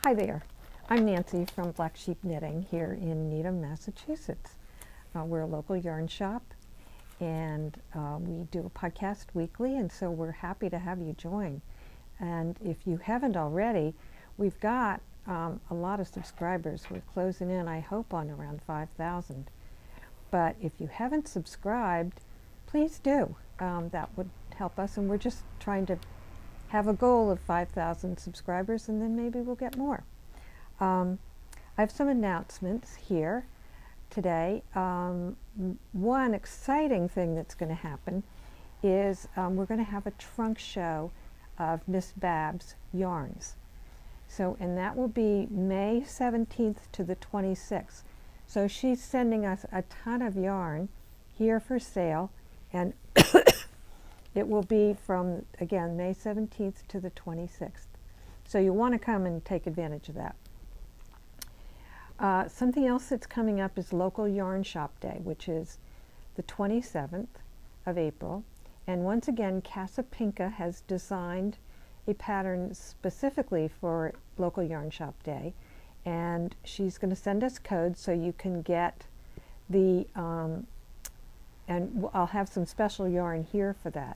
Hi there, I'm Nancy from Black Sheep Knitting here in Needham, Massachusetts. We're a local yarn shop, and we do a podcast weekly, and so we're happy to have you join. And if you haven't already, we've got a lot of subscribers. We're closing in, I hope, on around 5,000. But if you haven't subscribed, please do. That would help us, and we're just trying to have a goal of 5,000 subscribers, and then maybe we'll get more. I have some announcements here today. One exciting thing that's going to happen is we're going to have a trunk show of Miss Bab's yarns. So, and that will be May 17th to the 26th. So she's sending us a ton of yarn here for sale, and it will be from, again, May 17th to the 26th. So you want to come and take advantage of that. Something else that's coming up is Local Yarn Shop Day, which is the 27th of April. And once again, Casapinka has designed a pattern specifically for Local Yarn Shop Day. And she's going to send us codes so you can get the, and I'll have some special yarn here for that.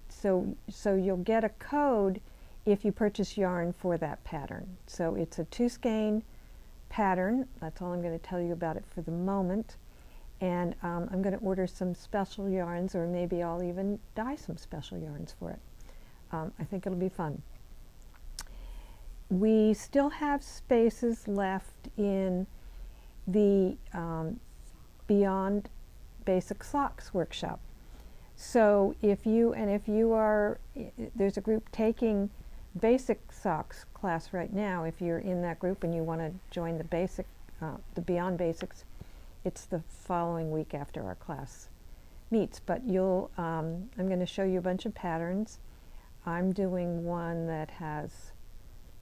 So you'll get a code if you purchase yarn for that pattern. So it's a 2-skein pattern. That's all I'm going to tell you about it for the moment. And I'm going to order some special yarns, or maybe I'll even dye some special yarns for it. I think it'll be fun. We still have spaces left in the Beyond Basic Socks workshop. So if you are, there's a group taking Basic Socks class right now. If you're in that group and you want to join the Beyond Basics, it's the following week after our class meets. But I'm going to show you a bunch of patterns. I'm doing one that has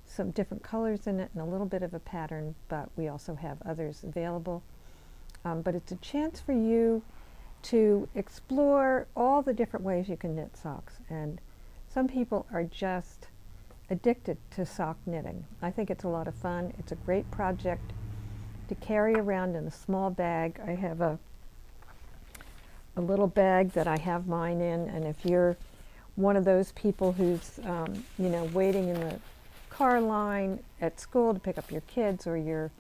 some different colors in it and a little bit of a pattern, but we also have others available. But it's a chance for you to explore all the different ways you can knit socks. And some people are just addicted to sock knitting. I think it's a lot of fun. It's a great project to carry around in a small bag. I have a little bag that I have mine in, and if you're one of those people who's waiting in the car line at school to pick up your kids, or you're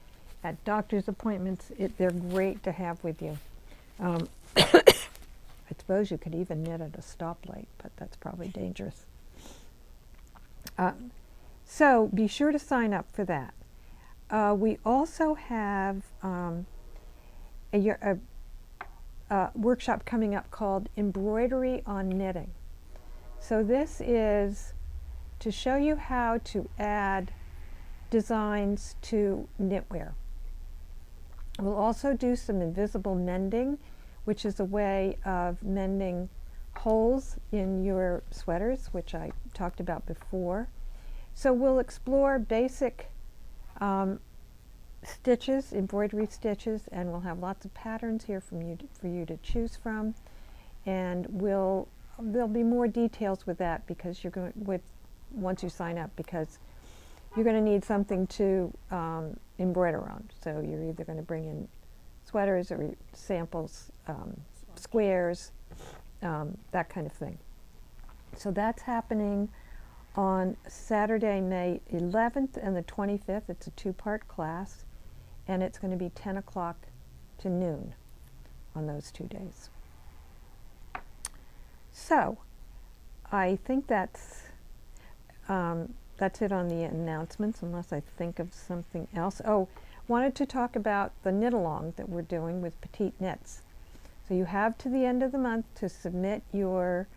at doctor's appointments, they're great to have with you. I suppose you could even knit at a stoplight, but that's probably dangerous. So be sure to sign up for that. We also have a workshop coming up called Embroidery on Knitting. So this is to show you how to add designs to knitwear. We'll also do some invisible mending, which is a way of mending holes in your sweaters, which I talked about before. So we'll explore basic stitches, embroidery stitches, and we'll have lots of patterns here for you to choose from. And there'll be more details with that because once you sign up, because you're going to need something to embroider on. So you're either going to bring in sweaters or samples, squares, that kind of thing. So that's happening on Saturday, May 11th and the 25th. It's a 2-part class, and it's going to be 10 o'clock to noon on those 2 days. So I think that's it on the announcements, unless I think of something else. Oh, wanted to talk about the knit-along that we're doing with Petite Knits. So you have to the end of the month to submit your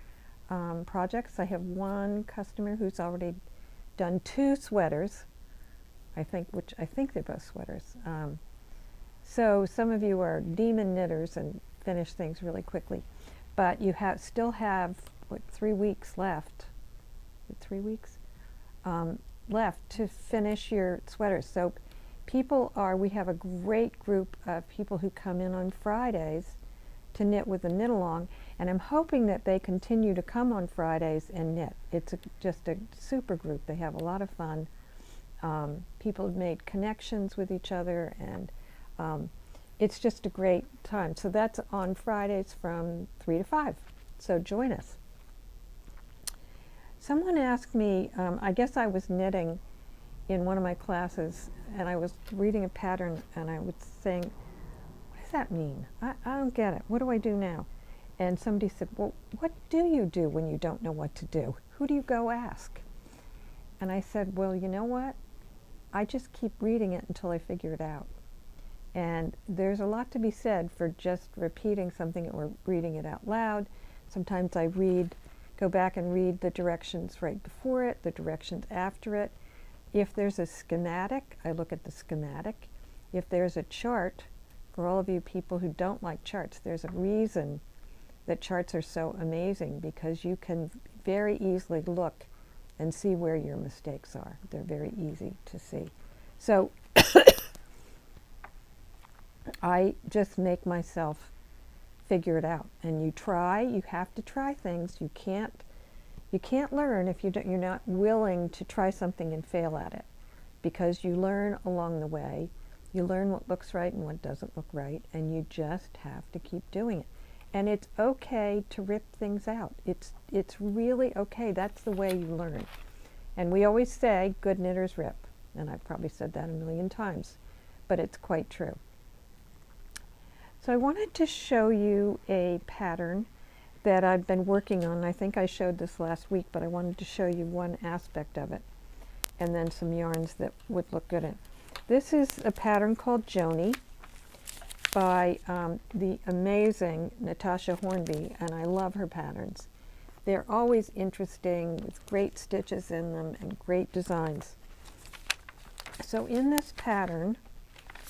projects. I have one customer who's already done 2 sweaters, which I think they're both sweaters. So some of you are demon knitters and finish things really quickly, but you still have 3 weeks left. 3 weeks left to finish your sweaters. So we have a great group of people who come in on Fridays to knit with the knit-along, and I'm hoping that they continue to come on Fridays and knit. It's just a super group. They have a lot of fun, people have made connections with each other, and it's just a great time. So that's on Fridays from 3 to 5. So join us. Someone asked me, I guess I was knitting in one of my classes, and I was reading a pattern, and I was saying, what does that mean? I don't get it. What do I do now? And somebody said, well, what do you do when you don't know what to do? Who do you go ask? And I said, well, you know what? I just keep reading it until I figure it out. And there's a lot to be said for just repeating something or reading it out loud. Sometimes I go back and read the directions right before it, the directions after it. If there's a schematic, I look at the schematic. If there's a chart, for all of you people who don't like charts, there's a reason that charts are so amazing, because you can very easily look and see where your mistakes are. They're very easy to see. So I just make myself figure it out. And you have to try things. You can't learn if you're not willing to try something and fail at it, because you learn along the way. You learn what looks right and what doesn't look right, and you just have to keep doing it. And it's okay to rip things out. It's really okay. That's the way you learn. And we always say, good knitters rip. And I've probably said that a million times, but it's quite true. So I wanted to show you a pattern that I've been working on. I think I showed this last week, but I wanted to show you one aspect of it, and then some yarns that would look good in it. This is a pattern called Joanie by the amazing Natasha Hornby, and I love her patterns. They're always interesting, with great stitches in them and great designs. So in this pattern,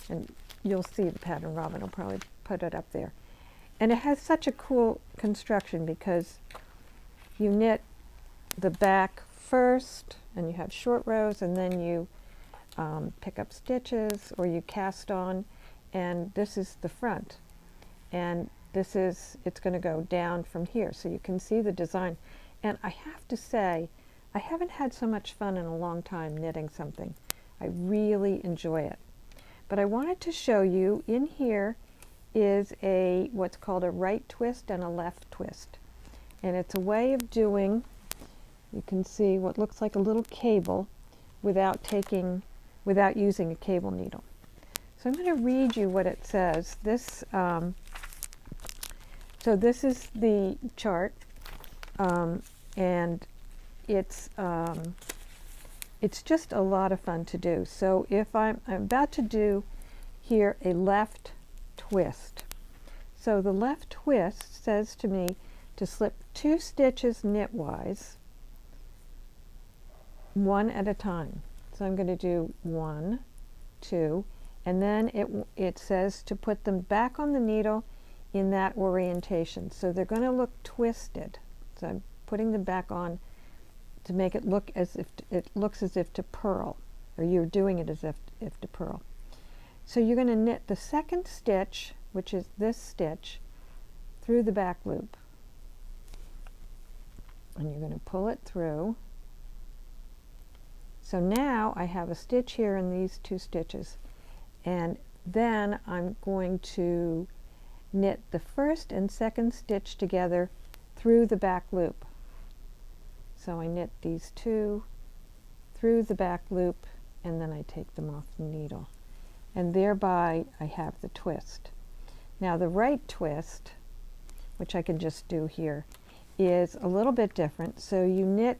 and you'll see the pattern, Robin will probably put it up there, and it has such a cool construction, because you knit the back first, and you have short rows, and then you pick up stitches, or you cast on, and this is the front, and it's going to go down from here, so you can see the design. And I have to say, I haven't had so much fun in a long time knitting something. I really enjoy it. But I wanted to show you, in here is what's called a right twist and a left twist, and it's a way of doing, you can see what looks like a little cable without using a cable needle. So I'm going to read you what it says. So this is the chart, and it's just a lot of fun to do. So if I'm about to do here a left twist. So the left twist says to me to slip 2 stitches knitwise, one at a time. So I'm going to do 1, 2, and then it says to put them back on the needle in that orientation. So they're going to look twisted. So I'm putting them back on to make it look as if it looks as if to purl, or you're doing it as if to purl. So you're going to knit the second stitch, which is this stitch, through the back loop, and you're going to pull it through. So now I have a stitch here in these 2 stitches, and then I'm going to knit the first and second stitch together through the back loop. So I knit these 2 through the back loop, and then I take them off the needle, and thereby I have the twist. Now the right twist, which I can just do here, is a little bit different. So you knit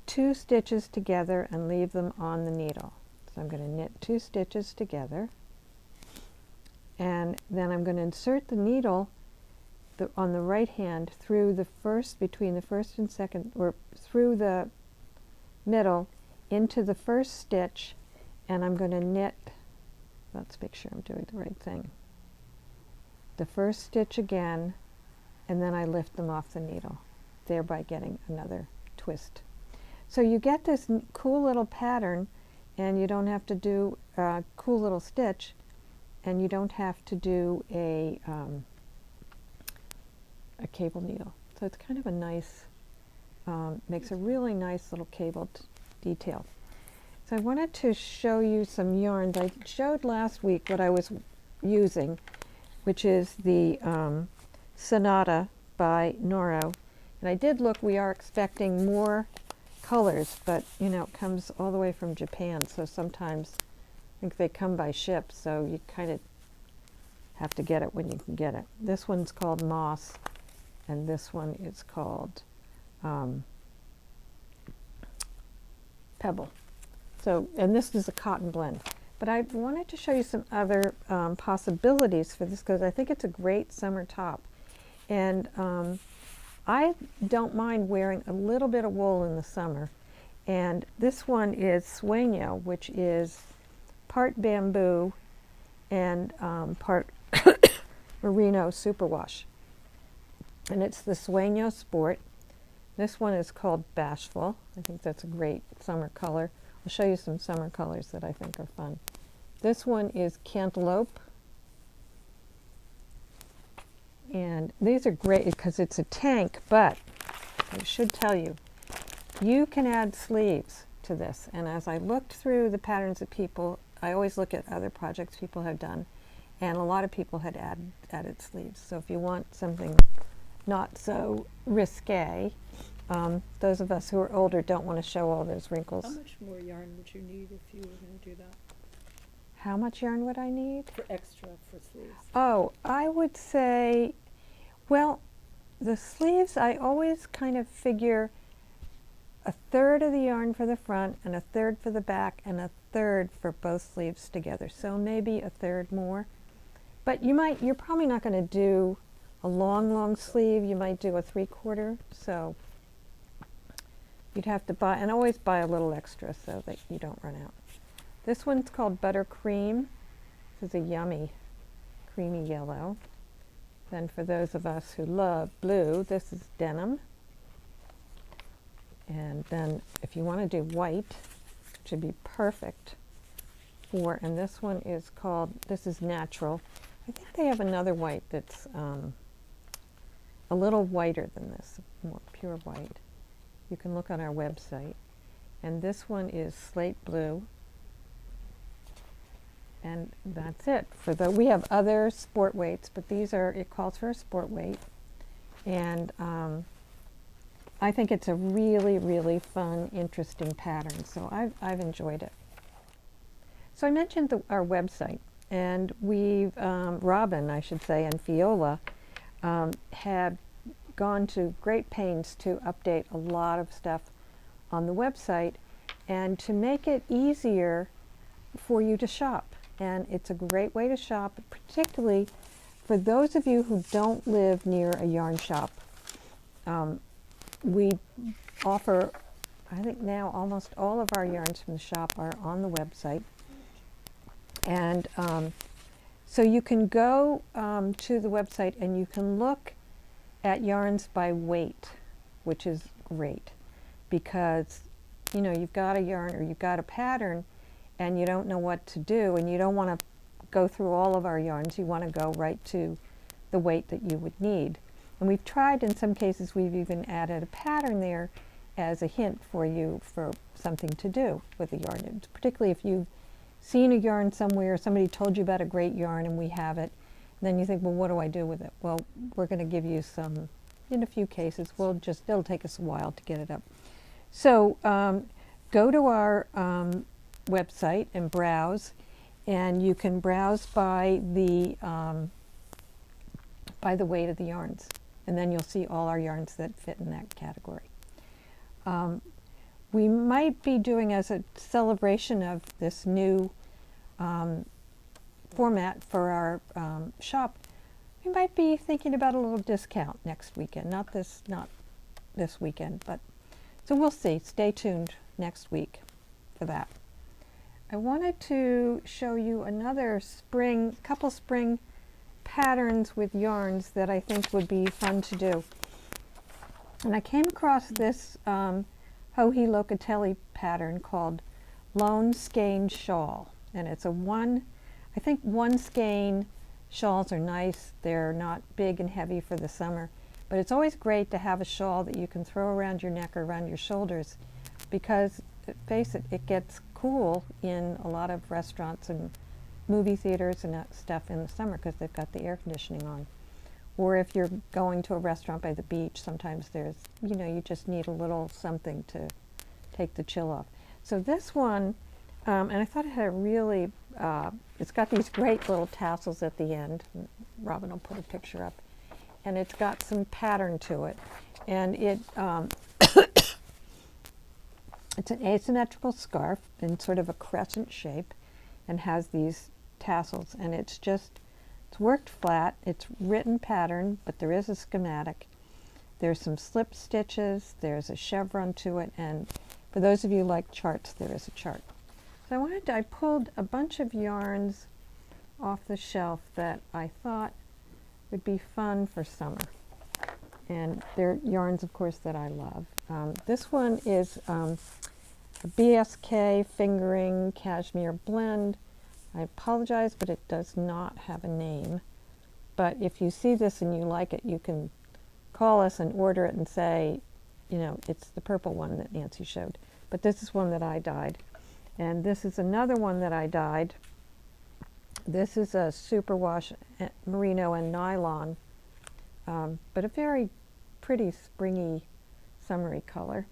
2 stitches together and leave them on the needle. So I'm going to knit 2 stitches together, and then I'm going to insert the needle on the right hand through between the first and second, or through the middle into the first stitch, and I'm going to knit, let's make sure I'm doing the right thing, the first stitch again, and then I lift them off the needle, thereby getting another twist. So you get this cool little pattern, and you don't have to do a cool little stitch, and you don't have to do a cable needle. So it's kind of a nice, makes a really nice little cabled detail. So I wanted to show you some yarns. I showed last week what I was using, which is the Sonata by Noro. And I did look, we are expecting more colors, but you know, it comes all the way from Japan, so sometimes I think they come by ship, so you kind of have to get it when you can get it. This one's called Moss, and this one is called Pebble. So, and this is a cotton blend. But I wanted to show you some other possibilities for this because I think it's a great summer top. And I don't mind wearing a little bit of wool in the summer. And this one is sueño, which is part bamboo and part merino superwash. And it's the Sueño Sport. This one is called Bashful. I think that's a great summer color. I'll show you some summer colors that I think are fun. This one is Cantaloupe. And these are great because it's a tank, but I should tell you, you can add sleeves to this. And as I looked through the patterns that people, I always look at other projects people have done, and a lot of people had added sleeves. So if you want something not so risque, those of us who are older don't want to show all those wrinkles. How much more yarn would you need if you were going to do that? How much yarn would I need? For extra for sleeves. Oh, I would say, well, the sleeves, I always kind of figure a third of the yarn for the front and a third for the back and a third for both sleeves together. So maybe a third more. But you're probably not going to do a long sleeve. You might do a 3/4. So you'd have to buy, and always buy a little extra so that you don't run out. This one's called Buttercream. This is a yummy, creamy yellow. Then for those of us who love blue, this is Denim. And then if you want to do white, which would be perfect for, and this one is called, this is Natural. I think they have another white that's a little whiter than this, more pure white. You can look on our website. And this one is Slate Blue. And that's it. We have other sport weights, but these are, it calls for a sport weight. And I think it's a really fun, interesting pattern. So I've enjoyed it. So I mentioned our website, and we've, Robin, I should say, and Fiola have gone to great pains to update a lot of stuff on the website and to make it easier for you to shop. And it's a great way to shop, particularly for those of you who don't live near a yarn shop. We offer, I think now almost all of our yarns from the shop are on the website. And so you can go to the website and you can look at yarns by weight, which is great because, you know, you've got a yarn or you've got a pattern and you don't know what to do and you don't want to go through all of our yarns. You want to go right to the weight that you would need. And we've tried, in some cases, we've even added a pattern there as a hint for you for something to do with the yarn. And particularly if you've seen a yarn somewhere, somebody told you about a great yarn and we have it, and then you think, well, what do I do with it? Well, we're going to give you some, in a few cases, it'll take us a while to get it up. So go to our website and browse, and you can browse by the weight of the yarns, and then you'll see all our yarns that fit in that category. We might be doing, as a celebration of this new format for our shop, we might be thinking about a little discount next weekend. Not this weekend, but so we'll see. Stay tuned next week for that. I wanted to show you another couple spring patterns with yarns that I think would be fun to do. And I came across this Joanie Locatelli pattern called Lone Skein Shawl. And it's I think one skein shawls are nice. They're not big and heavy for the summer. But it's always great to have a shawl that you can throw around your neck or around your shoulders because, face it, it gets cool in a lot of restaurants and movie theaters and that stuff in the summer because they've got the air conditioning on. Or if you're going to a restaurant by the beach, sometimes there's, you just need a little something to take the chill off. So this one, and I thought it had a really, it's got these great little tassels at the end. Robin will put a picture up. And it's got some pattern to it. And it, it's an asymmetrical scarf in sort of a crescent shape and has these tassels. And it's worked flat. It's written pattern, but there is a schematic. There's some slip stitches. There's a chevron to it. And for those of you who like charts, there is a chart. So I pulled a bunch of yarns off the shelf that I thought would be fun for summer. And they're yarns, of course, that I love. This one is a BSK fingering cashmere blend. I apologize, but it does not have a name. But if you see this and you like it, you can call us and order it and say, it's the purple one that Nancy showed. But this is one that I dyed. And this is another one that I dyed. This is a superwash merino and nylon, but a very pretty springy, summery color.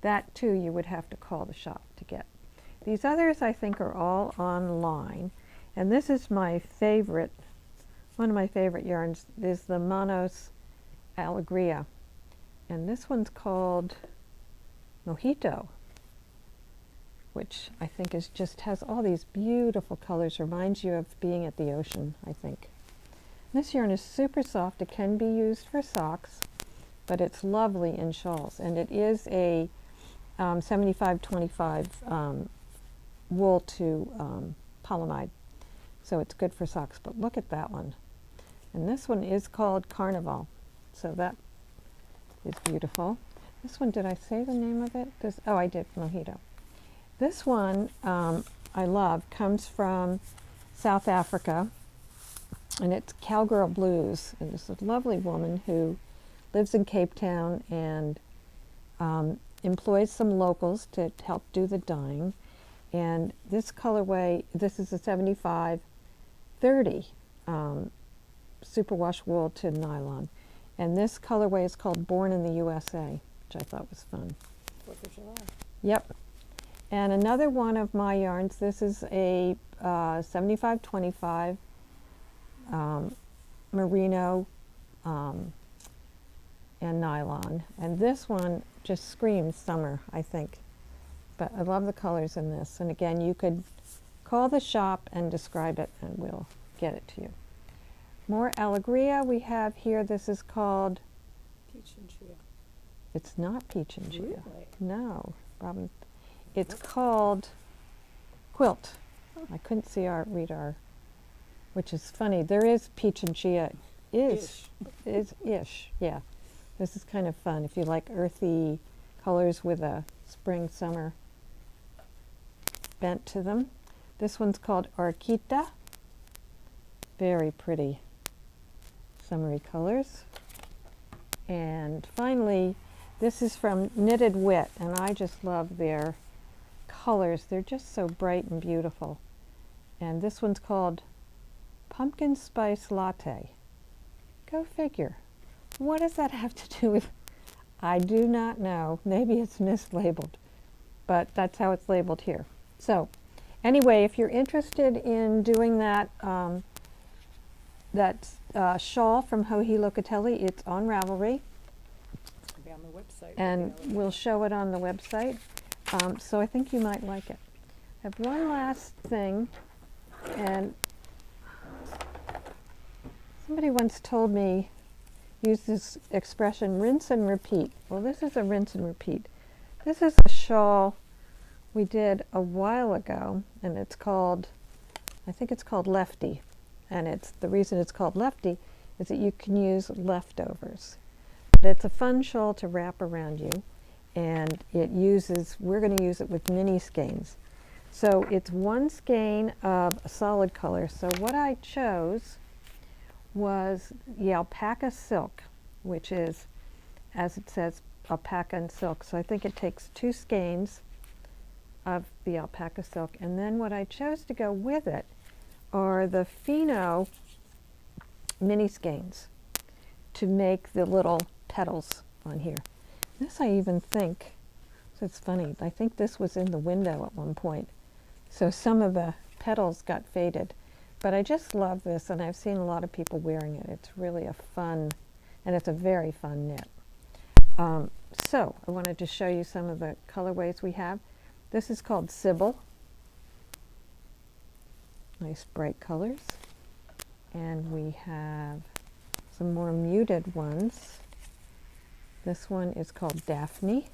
That too you would have to call the shop to get. These others I think are all online, and this is my favorite, one of my favorite yarns is the Manos Alegria, and this one's called Mojito, which I think has all these beautiful colors, reminds you of being at the ocean, I think. This yarn is super soft. It can be used for socks, but it's lovely in shawls, and it is a 75-25 wool to polyamide, so it's good for socks. But look at that one. And this one is called Carnival, so that is beautiful. This one, did I say the name of it? Oh, I did, Mojito. This one I love, comes from South Africa, and it's Cowgirl Blues. And it's a lovely woman who lives in Cape Town and employs some locals to help do the dyeing. And this colorway, this is a 75-30 superwash wool to nylon. And this colorway is called Born in the USA, which I thought was fun. 4th of July. Yep. And another one of my yarns, this is a 75-25 merino and nylon. And this one just screams summer, I think. But I love the colors in this. And again, you could call the shop and describe it, and we'll get it to you. More Alegria we have here. This is called... Peach and Chia. It's not Peach and Chia. Really? No, Robin. It's called Quilt. I couldn't read our, which is funny. There is Peach and Chia. Ish. Yeah. This is kind of fun if you like earthy colors with a spring, summer bent to them. This one's called Orquita. Very pretty summery colors. And finally, this is from Knitted Wit, and I just love their colors. They're just so bright and beautiful. And this one's called Pumpkin Spice Latte. Go figure. What does that have to do with? I do not know. Maybe it's mislabeled, but that's how it's labeled here. So anyway, if you're interested in doing that shawl from Joanie Locatelli, it's on Ravelry. It'll be on the website. And we'll show it on the website. So I think you might like it. I have one last thing, and somebody once told me, use this expression, rinse and repeat. Well, this is a rinse and repeat. This is a shawl we did a while ago, and it's called, I think it's called Lefty. And the reason it's called Lefty is that you can use leftovers. But it's a fun shawl to wrap around you, and we're going to use it with mini skeins. So it's one skein of a solid color. So what I chose was the alpaca silk, which is, as it says, alpaca and silk. So I think it takes 2 skeins of the alpaca silk. And then what I chose to go with it are the Fino mini skeins to make the little petals on here. This I even think, so it's funny, I think this was in the window at one point. So some of the petals got faded. But I just love this, and I've seen a lot of people wearing it. It's really a fun, and it's a very fun knit. So I wanted to show you some of the colorways we have. This is called Sybil. Nice bright colors. And we have some more muted ones. This one is called Daphne.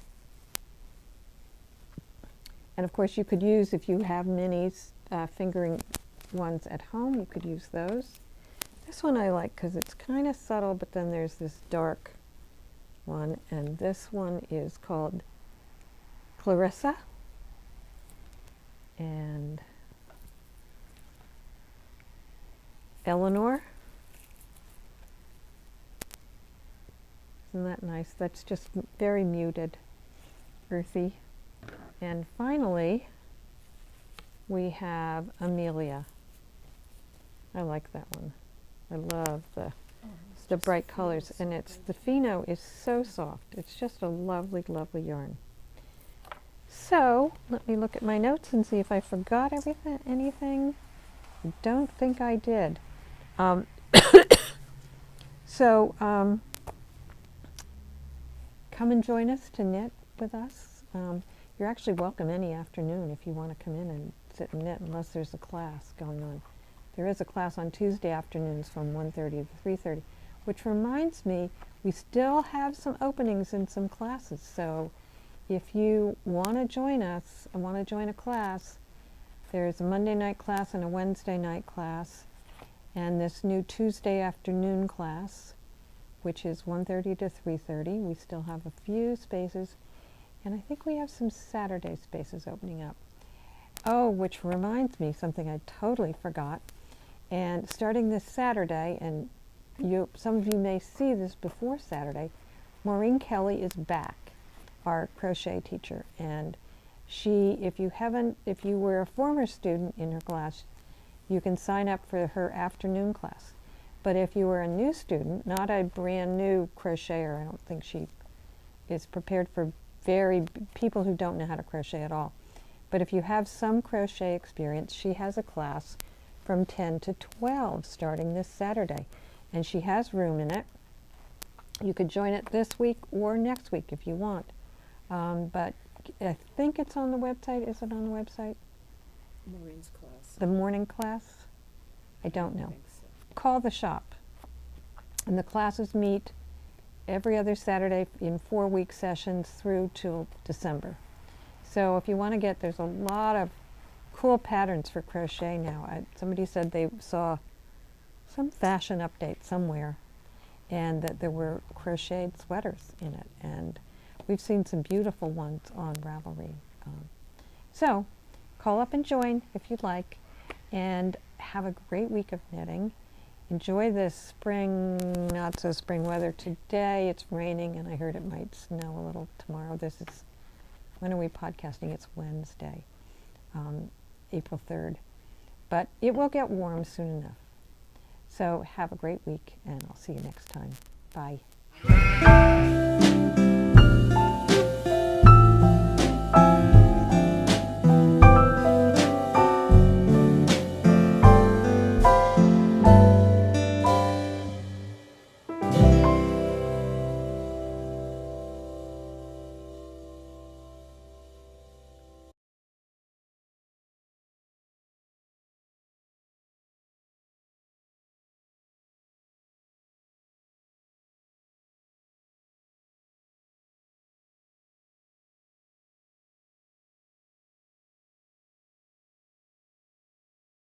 And of course you could use, if you have minis, fingering ones at home, you could use those. This one I like because it's kind of subtle, but then there's this dark one, and this one is called Clarissa. And Eleanor. Isn't that nice? That's just very muted, earthy. And finally, we have Amelia. I like that one. I love the bright colors, and it's the Fino is so soft. It's just a lovely, lovely yarn. So let me look at my notes and see if I forgot anything. I don't think I did. So come and join us to knit with us. You're actually welcome any afternoon if you want to come in and sit and knit, unless there's a class going on. There is a class on Tuesday afternoons from 1:30 to 3:30, which reminds me, we still have some openings in some classes. So if you want to join us and want to join a class, there's a Monday night class and a Wednesday night class, and this new Tuesday afternoon class, which is 1:30 to 3:30. We still have a few spaces, and I think we have some Saturday spaces opening up. Oh, which reminds me, something I totally forgot. And starting this Saturday, and some of you may see this before Saturday, Maureen Kelly is back, our crochet teacher. And she, if you were a former student in her class, you can sign up for her afternoon class. But if you were a new student, not a brand new crocheter, I don't think she is prepared for people who don't know how to crochet at all. But if you have some crochet experience, she has a class from 10 to 12 starting this Saturday. And she has room in it. You could join it this week or next week if you want. But I think it's on the website. Is it on the website? Maureen's class. The morning class? I don't know. I think so. Call the shop. And the classes meet every other Saturday in 4-week sessions through till December. So if you want to there's a lot of cool patterns for crochet now. Somebody said they saw some fashion update somewhere, and that there were crocheted sweaters in it. And we've seen some beautiful ones on Ravelry. So call up and join if you'd like, and have a great week of knitting. Enjoy this spring, not so spring weather. Today it's raining, and I heard it might snow a little tomorrow. When are we podcasting? It's Wednesday, April 3rd. But it will get warm soon enough. So have a great week, and I'll see you next time. Bye.